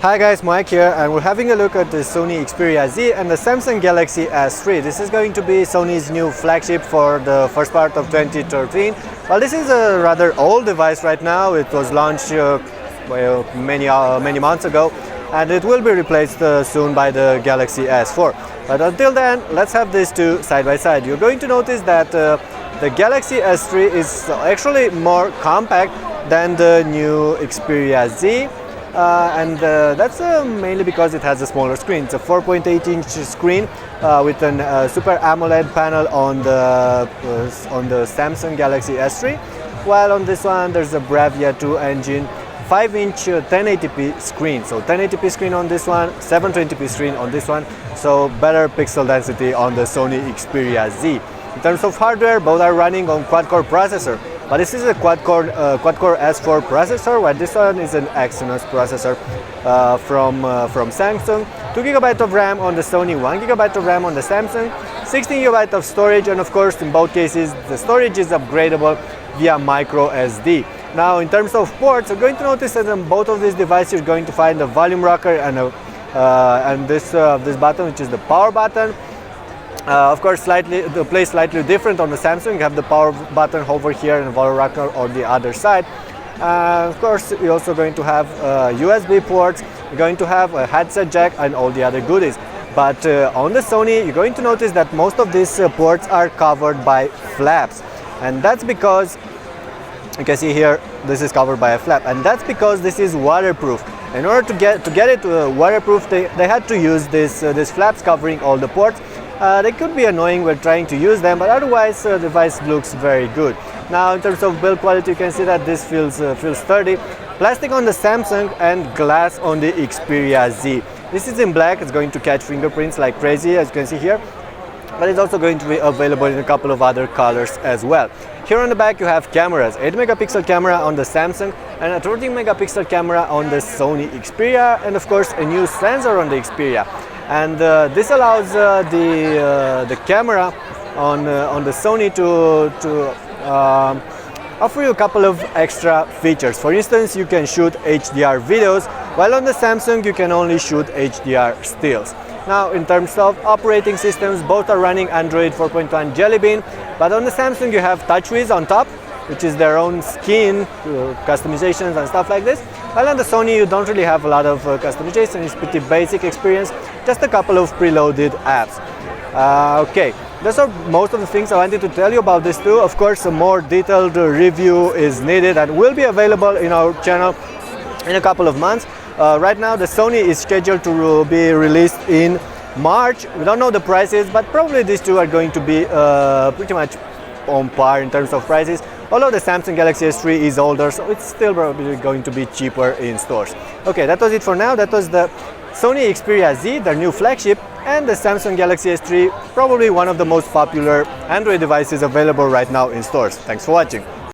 Hi guys, Mike here, and we're having a look at the Sony Xperia Z and the Samsung Galaxy S3. This is going to be Sony's new flagship for the first part of 2013. Well, this is a rather old device right now. It was launched many months ago, and it will be replaced soon by the Galaxy S4. But until then, let's have these two side by side. You're going to notice that the Galaxy S3 is actually more compact than the new Xperia Z. That's mainly because it has a smaller screen. It's a 4.8-inch screen with a Super AMOLED panel on the Samsung Galaxy S3, while on this one there's a Bravia 2 engine 5-inch 1080p screen. So 1080p screen on this one, 720p screen on this one, so better pixel density on the Sony Xperia Z. In terms of hardware, both are running on quad-core processor. But this is a quad-core S4 processor, while this one is an Exynos processor from Samsung. 2 GB of RAM on the Sony, 1 GB of RAM on the Samsung, 16 GB of storage, and of course in both cases the storage is upgradable via micro SD. Now in terms of ports, you're going to notice that on both of these devices you're going to find a volume rocker and this button, which is the power button. Of course, the place slightly different on the Samsung. You have the power button over here and the volume rocker on the other side. Of course, you're also going to have USB ports. You're going to have a headset jack and all the other goodies. But on the Sony, you're going to notice that most of these ports are covered by flaps, and that's because you can see here this is covered by a flap, and that's because this is waterproof. In order to get it waterproof, they had to use these flaps covering all the ports. They could be annoying when trying to use them, but otherwise the device looks very good. Now in terms of build quality, you can see that this feels sturdy. Plastic on the Samsung and glass on the Xperia Z. This is in black. It's going to catch fingerprints like crazy, as you can see here, but it's also going to be available in a couple of other colors as well. Here on the back you have cameras, 8 megapixel camera on the Samsung and a 13 megapixel camera on the Sony Xperia, and of course a new sensor on the Xperia. And this allows the camera on the Sony to offer you a couple of extra features. For instance, you can shoot HDR videos, while on the Samsung you can only shoot HDR stills. Now in terms of operating systems, both are running Android 4.1 Jelly Bean, but on the Samsung you have TouchWiz on top, which is their own skin customizations and stuff like this. While on the Sony you don't really have a lot of customization. It's pretty basic experience, just a couple of preloaded apps. Okay, those are most of the things I wanted to tell you about this too. Of course, a more detailed review is needed and will be available in our channel in a couple of months. Right now the Sony is scheduled to be released in March. We don't know the prices, but probably these two are going to be pretty much on par in terms of prices, although the Samsung Galaxy S3 is older, so it's still probably going to be cheaper in stores. Okay, that was it for now. That was the Sony Xperia Z, their new flagship, and the Samsung Galaxy S3, probably one of the most popular Android devices available right now in stores. Thanks for watching.